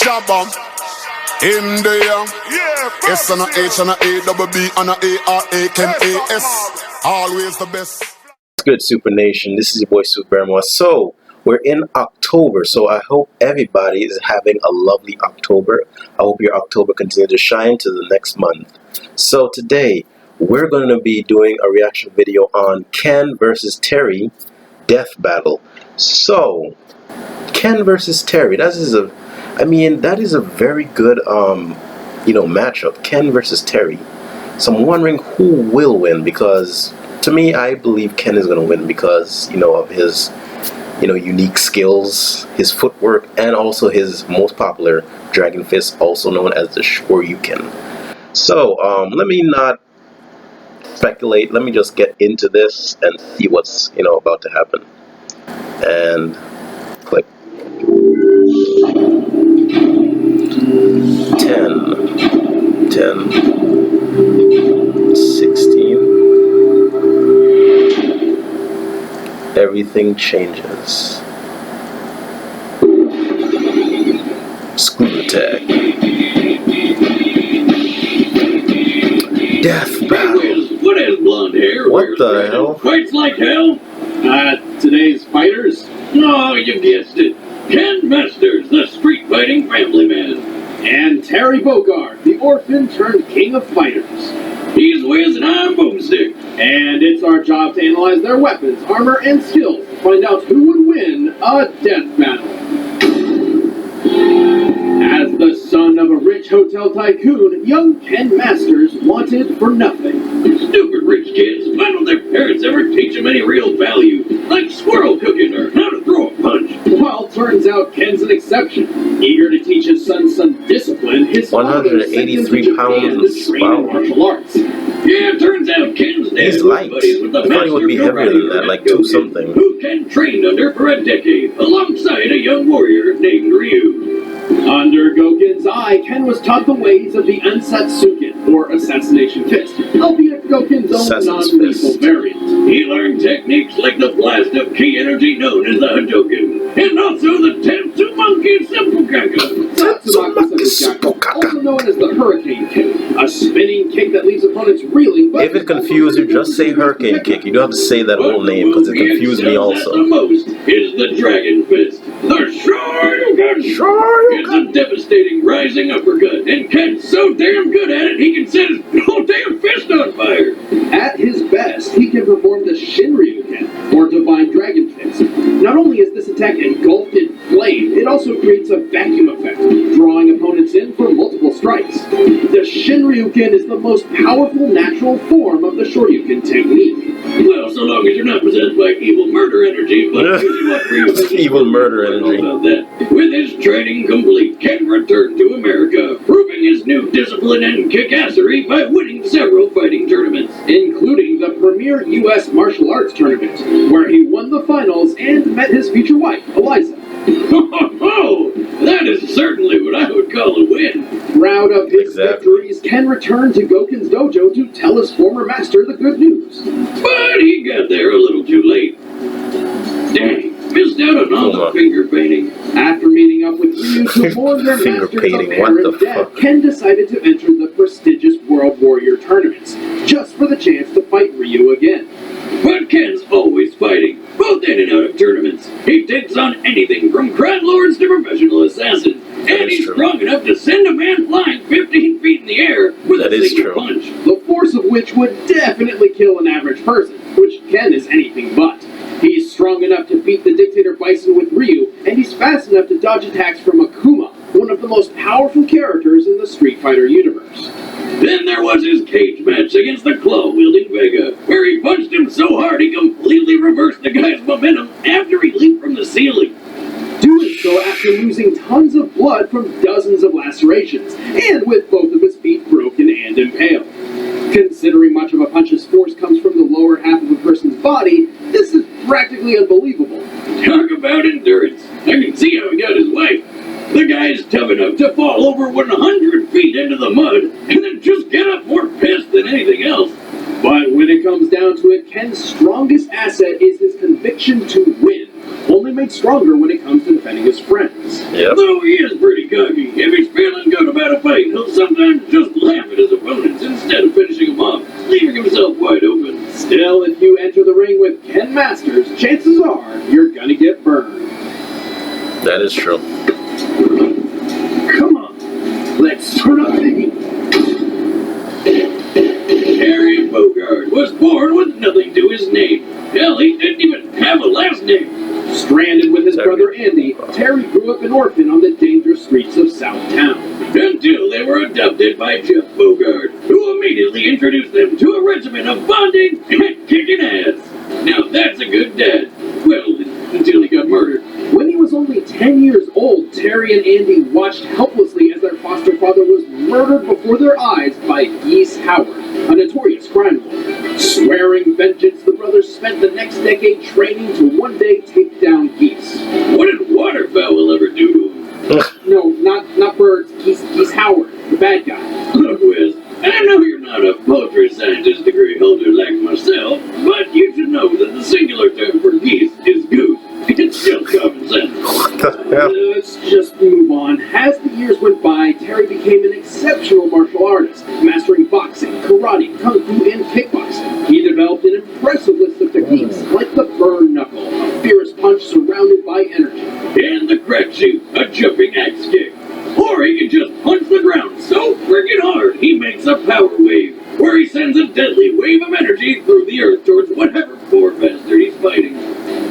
Shabam. In there, S and a H and a A double B and a A-R-A Ken A-S. Always the best. What's good, Super Nation? This is your boy Super Bearmore. So we're in October, so I hope everybody is having a lovely October. I hope your October continues to shine to the next month. So today we're going to be doing a reaction video on Ken versus Terry death battle. So Ken versus Terry, that is a very good matchup. Ken versus Terry. So I'm wondering who will win, because to me, I believe Ken is going to win because of his unique skills, his footwork, and also his most popular Dragon Fist, also known as the Shoryuken. So let me not speculate. Let me just get into this and see what's about to happen. And click. 10, 16. Everything changes. Screw attack. Death battle. What is blonde hair? What the hell? Fights like hell? Today's fighters? No, you guessed it. Ken Masters, the street fighting family man. And Terry Bogard, the orphan turned king of fighters. He's Wiz and I'm Boomstick. And it's our job to analyze their weapons, armor, and skills to find out who would win a death battle. As the son of a rich hotel tycoon, young Ken Masters wanted for nothing. Stupid rich kids, why don't their parents ever teach them any real value, like squirrel cooking or how to throw a punch? Well, turns out Ken's an exception. Eager to teach his son some discipline, his 183 pounds. Wow. Martial arts. Yeah, turns out Ken's dad He's light. With the I thought he would be heavier than that, like 2 something. Who Ken trained under for a decade, alongside a young warrior named Ryu. Under Goken's eye, Ken was taught the ways of the Ansatsuken, or Assassination Fist, albeit Goken's own non-lethal variant. He learned techniques like the blast of ki energy known as the Hadouken, and also the Tatsumaki Seppuku. Tatsumaki Seppuku, also known as the Hurricane Kick, a spinning kick that leaves opponents reeling. If it confused you, just say Hurricane Kick. You don't have to say that whole name, because it confused me also. The most is the Dragon Fist, the Shoryuken. It's a devastating rising uppercut, and Ken's so damn good at it, he can set his whole damn fist on fire. At his best, he can perform the Shinryuken, or Divine Dragon Fist. Not only is this attack engulfed in flame, it also creates a vacuum effect, drawing opponents in for multiple strikes. The Shinryuken is the most powerful natural form of the Shoryuken technique. Well, so long as you're not possessed by evil murder energy, but what were you evil murder energy. About that? With his training complete, Ken returned to America, proving his new discipline and kickassery by winning several fighting tournaments, including the premier U.S. martial arts tournament, where he won the finals and met his future wife, Eliza. Oh, that is certainly what I would call a win. Proud of his victories, Ken returned to Goken's dojo to tell his former master the good news. But he got there a little too late. Dang. Missed out on all the finger painting. After meeting up with Ryu to mourn their masters of air and death, Ken decided to enter the prestigious World Warrior tournaments, just for the chance to fight Ryu again. But Ken's always fighting, both in and out of tournaments. He takes on anything from crime lords to professional assassins, and he's strong enough to send a man flying 15 feet in the air with a single punch. The force of which would definitely kill an average person, which Ken is anything but. He's strong enough to beat the Dictator Bison with Ryu, and he's fast enough to dodge attacks from Akuma, one of the most powerful characters in the Street Fighter universe. Then there was his cage match against the claw-wielding Vega, where he punched him so hard he completely reversed the guy's momentum after he leaped from the ceiling. Doing so after losing tons of blood from dozens of lacerations, and with both of his feet broken and impaled. Considering much of a punch's force comes from the lower half of a person's body, this is practically unbelievable. Talk about endurance. I can see how he got his wife. The guy's tough enough to fall over 100 feet into the mud and then just get up more pissed than anything else. But when it comes down to it, Ken's strongest asset is his conviction to win, only made stronger when it comes to defending his friends. Yep. Though he is pretty cocky, if he's feeling good about a fight, he'll sometimes just laugh at his opponents instead of finishing them off, leaving himself wide open. Still, if you enter the ring with Ken Masters, chances are you're gonna get burned. That is true. Come on, let's turn up the heat. Terry Bogard was born with nothing to his name. Hell, he didn't even have a last name. Stranded with his brother Andy, Terry grew up an orphan on the dangerous streets of Southtown. Until they were adopted by Jeff Bogard, who immediately introduced them to a regimen of bonding and kicking ass. Now that's a good dad. Well, until he got murdered. When he was only 10 years old, Terry and Andy watched helplessly as their foster father was murdered before their eyes by Geese Howard, a notorious crime lord. Swearing vengeance, the brothers spent the next decade training to one day take down Geese. What did waterfowl ever do to him? No, not birds, Geese Howard, the bad guy. Look, Wiz, I know you're not a poultry scientist degree holder like myself, but you should know that the singular term for geese is goose. It's just common sense. Let's just move on. As the years went by, Terry became an exceptional martial artist, mastering boxing, karate, kung fu, and kickboxing. He developed an impressive list of techniques, like the burn knuckle, a fierce punch surrounded by energy. And the crack shoot, a jumping axe kick. Or he can just punch the ground so friggin' hard he makes a power wave, where he sends a deadly wave of energy through the earth towards whatever poor bastard he's fighting.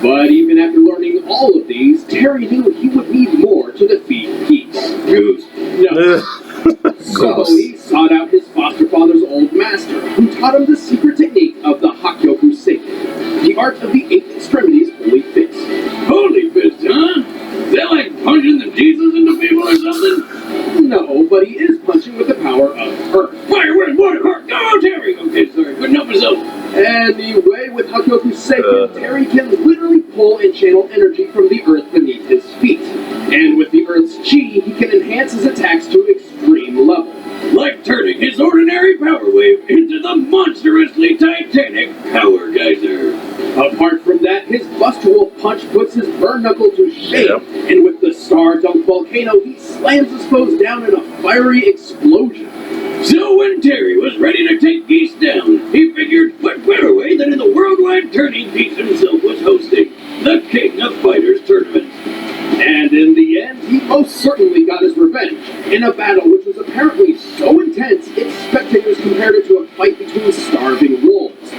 But even after learning all of these, Terry knew he would need more to defeat Geese. Goose. No. So he sought out his foster father's old master, who taught him the secret technique of the Hakyoku Seiken, the art of the 8 extremities holy fist. Holy fist, huh? Is that like punching the Jesus into people or something? No, but he is punching with the power of earth. Fire, wind, water, heart, go, Terry! Okay, sorry, couldn't help myself. Anyway, with Hakyoku Seiken, Terry can literally pull and channel energy from the earth beneath his feet. And with the earth's chi, he can enhance his attacks to extreme level. Like turning his ordinary power wave into the monstrously titanic power geyser. Apart from that, his Bust Wolf punch puts his burn knuckle to shame, and with the Star Dunk Volcano, he slams his foes down in a fiery explosion. So when Terry was ready to take Geese down, he figured what better way than in the worldwide tourney Geese himself was hosting, the King of Fighters tournament. And in the end, he most certainly got his revenge, in a battle which was apparently so intense, its spectators compared it to a fight between starving wolves,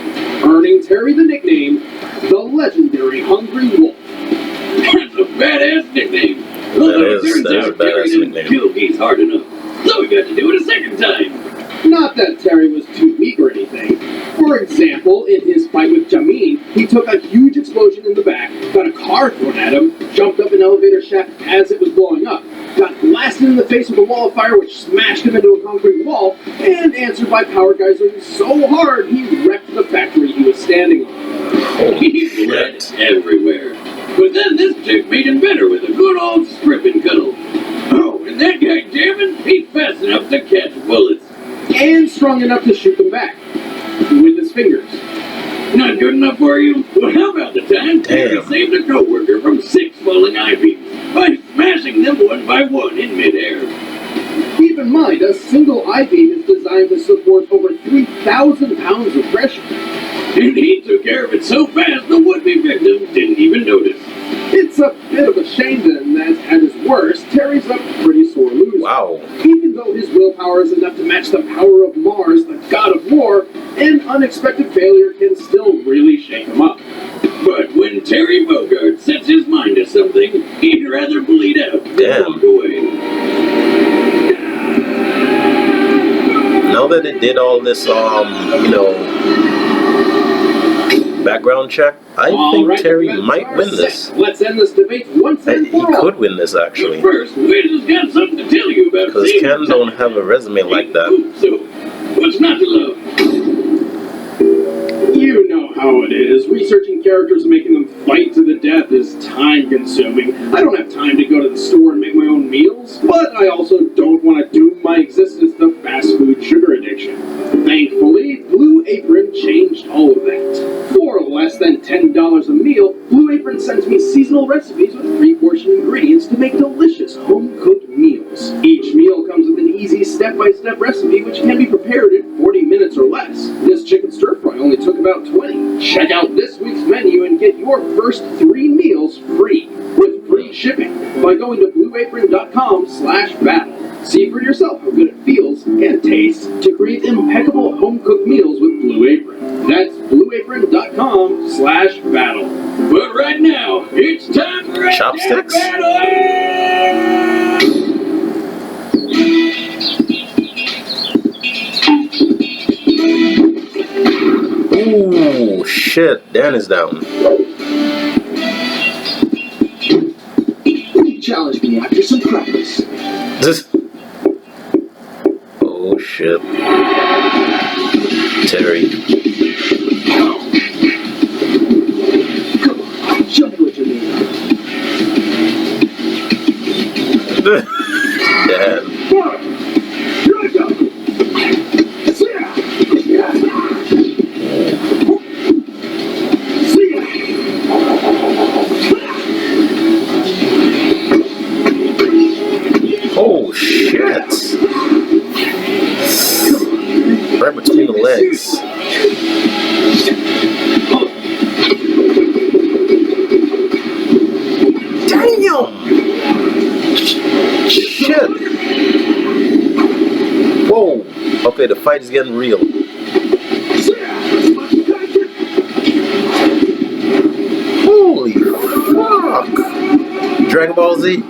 earning Terry the nickname, the legendary Hungry Wolf. That's a badass nickname. Although it turns out Terry didn't kill Geese hard enough, so we got to do it a second time. Not that Terry was too weak or anything. For example, in his fight with Jamin, he took a huge explosion in the back, got a car thrown at him, jumped up an elevator shaft as it was blowing up, got blasted in the face with a wall of fire which smashed him into a concrete wall, and answered by power geysers so hard he wrecked the factory he was standing on. He bled everywhere. But then this chick made him better with a good old strip and cuddle. Oh, and that guy jamming, he's fast enough to catch bullets. And strong enough to shoot them back. With his fingers. Not good enough for you? Well, how about the time Terry saved a co-worker from 6 falling I-beams by smashing them one by one in midair? Keep in mind, a single I-beam is designed to support over 3,000 pounds of pressure. And he took care of it so fast the would-be victim didn't even notice. It's a bit of a shame then that, at his worst, Terry's a pretty sore loser. Wow. Even though his willpower is enough to match the power of Mars, the god of war, an unexpected failure can still really shake him up. But when Terry Bogard sets his mind to something, he'd rather bleed out than walk away. Now that it did all this, background check, I think Terry might win this. Let's end this debate once and for all. He could win this, actually. But first, Wiz has got something to tell you about. Because Ken don't have a resume like that. So, what's not to love? You know how it is. Researching characters and making them fight to the death is time-consuming. I don't have time to go to the store and make my own meals, but I also don't want to doom my existence to fast food sugar addiction. Thankfully, Blue Apron changed all of that. For less than $10 a meal, Blue Apron sends me seasonal recipes home-cooked meals. Each meal comes with an easy step-by-step recipe which can be prepared in 40 minutes or less. This chicken stir-fry only took about 20. Check out this week's menu and get your first 3 meals free with free shipping by going to blueapron.com/battle. See for yourself how good it feels and tastes to create impeccable home-cooked meals with Blue Apron. That's blueapron.com/battle. But right now, it's time for a Chopsticks? battle! Ooh, shit. Dan is down. Challenge me after some practice. This. Oh, shit. Terry. Come on, show me what you mean. Dan. Oh, shit. Right between the legs. Damn! Shit! Whoa! Okay, the fight is getting real. Holy fuck! Dragon Ball Z?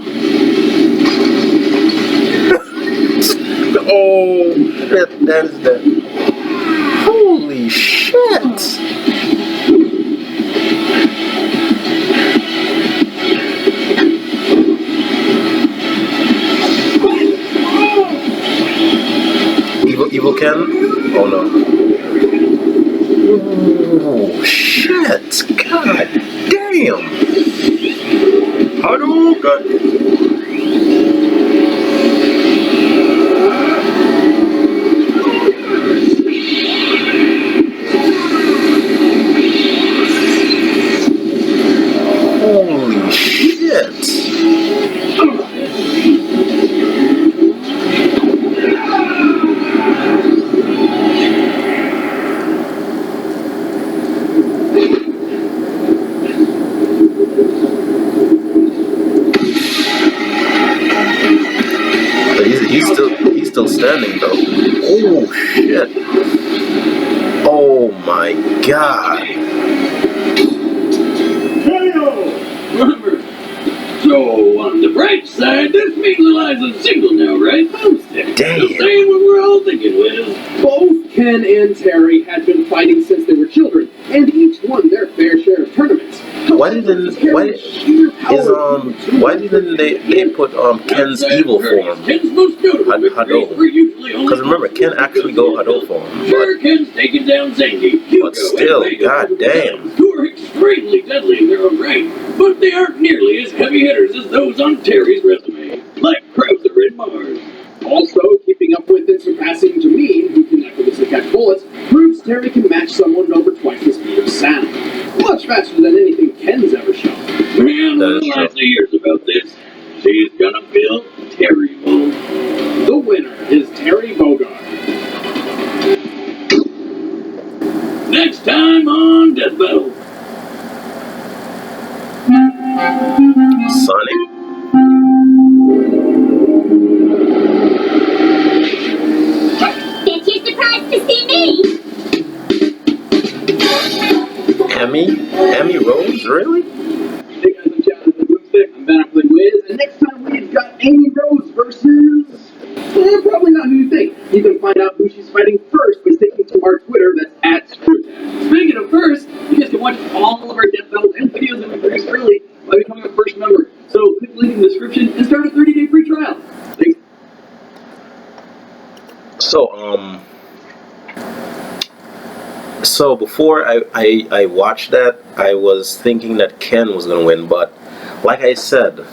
Oh, that is that. Holy shit! Evil Ken? Oh no. Oh shit! God damn! Hadouken! Holy shit! He's still standing though. Oh shit! Oh my god! So, on the bright side, this means Eliza's single now, right? Damn. Just saying what we're all thinking, Wiz. Both Ken and Terry had been fighting since they were children, and each won their fair share of tournaments. Why didn't they put Ken's evil form? Ken's most notable victories were usually only Because remember, Ken actually go Hado form. Sure, Ken's taken down Zengi, Hugo, But still, and Vega, goddamn. who are extremely deadly in their own right, but they aren't nearly as heavy hitters as those on Terry's resume, like Krauser and Mars. Also, keeping up with and surpassing Jameen, who can effortlessly catch bullets, proves Terry can match someone at over twice the speed of sound. Much faster than anything Ken's ever shown. Man, That is lots of years about this. She's gonna feel terrible. The winner is Terry Bogard. Next time on Death Battle. Sonic. Bet you're surprised to see me. Emmy Rose, really? Hey guys, I'm Chad with the Boomstick. I'm Ben Affleck Wiz, and next time we've got Amy Rose versus... probably not who you think. You can find out who she's fighting first by sticking to our Twitter, that's @ScrewTag. Speaking of first, you guys can watch all of our Death Battles and videos that we produce early by becoming a first member. So click the link in the description and start a 30-day free trial. Thanks. So before I watched that, I was thinking that Ken was gonna win, but like I said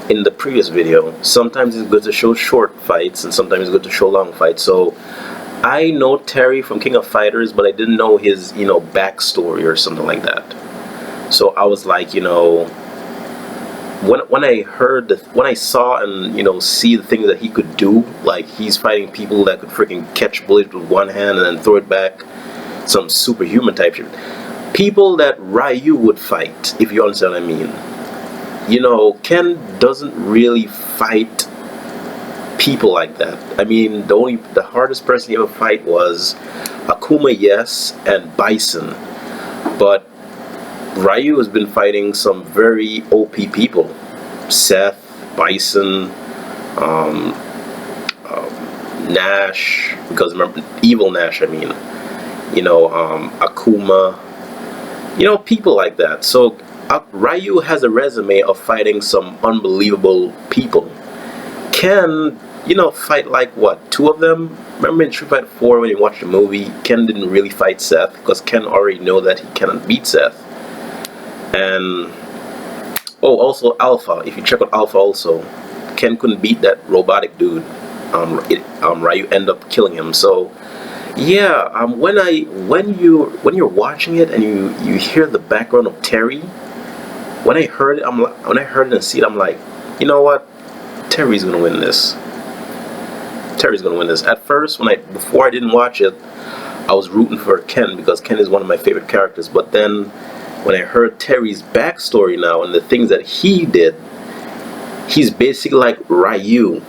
in the previous video, sometimes it's good to show short fights and sometimes it's good to show long fights. So I know Terry from King of Fighters, but I didn't know his, backstory or something like that. So I was like, when I heard when I saw and see the things that he could do, like he's fighting people that could freaking catch bullets with one hand and then throw it back, some superhuman type shit. People that Ryu would fight, if you understand what I mean. Ken doesn't really fight people like that. I mean, the hardest person he ever fight was Akuma, yes, and Bison, but Ryu has been fighting some very OP people. Seth, Bison, Nash, because remember, Evil Nash, I mean. Akuma, people like that. So Ryu has a resume of fighting some unbelievable people. Ken, fight like what? 2 of them? Remember in Street Fighter 4 when you watched the movie, Ken didn't really fight Seth because Ken already know that he cannot beat Seth. And also Alpha. If you check out Alpha, also Ken couldn't beat that robotic dude. Ryu ended up killing him. So yeah, when you're watching it and you hear the background of Terry, when I heard it and see it, I'm like, you know what? Terry's gonna win this. Terry's gonna win this. At first, before I didn't watch it, I was rooting for Ken because Ken is one of my favorite characters. But then, when I heard Terry's backstory now and the things that he did, he's basically like Ryu.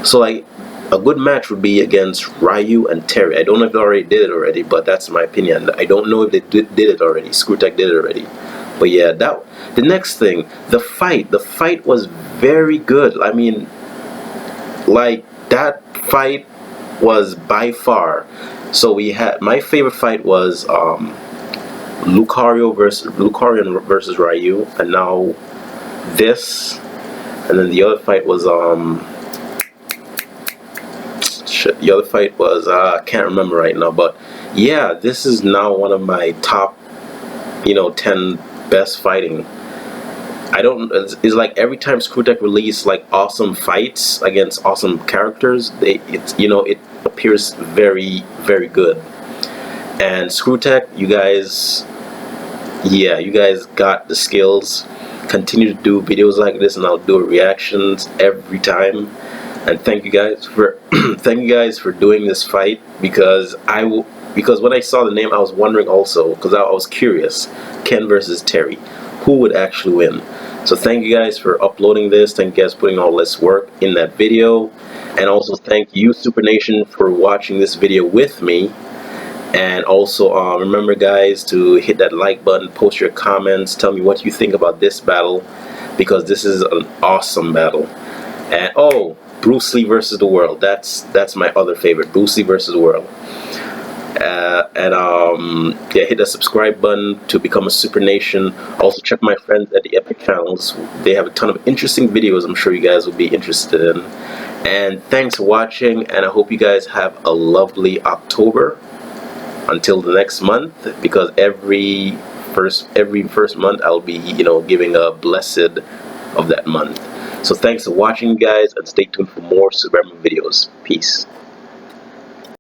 So like, a good match would be against Ryu and Terry. I don't know if they already did it already, but that's my opinion. I don't know if they did it already. Screwtech did it already. But yeah, the next thing, the fight was very good. I mean, like, that fight was by far. So we had, my favorite fight was Lucario versus Ryu, and now this, and then the other fight was the other fight was I can't remember right now, but yeah, this is now one of my top 10 best fighting. It's like every time Screwtech release like awesome fights against awesome characters, it appears very, very good. And Screwtech, you guys got the skills. Continue to do videos like this, and I'll do reactions every time. And thank you guys for doing this fight, because when I saw the name, I was wondering also, because I was curious, Ken versus Terry, who would actually win. So thank you guys for uploading this. Thank you guys for putting all this work in that video, and also thank you, Super Nation, for watching this video with me. And also remember, guys, to hit that like button, post your comments, tell me what you think about this battle, because this is an awesome battle. And Bruce Lee versus the world. That's my other favorite, Bruce Lee versus the world. Yeah, hit the subscribe button to become a Super Nation. Also check my friends at the Epic channels. They have a ton of interesting videos I'm sure you guys will be interested in. And thanks for watching, and I hope you guys have a lovely October until the next month, because every first month I'll be giving a blessed of that month. So thanks for watching, guys, and stay tuned for more Super videos. Peace.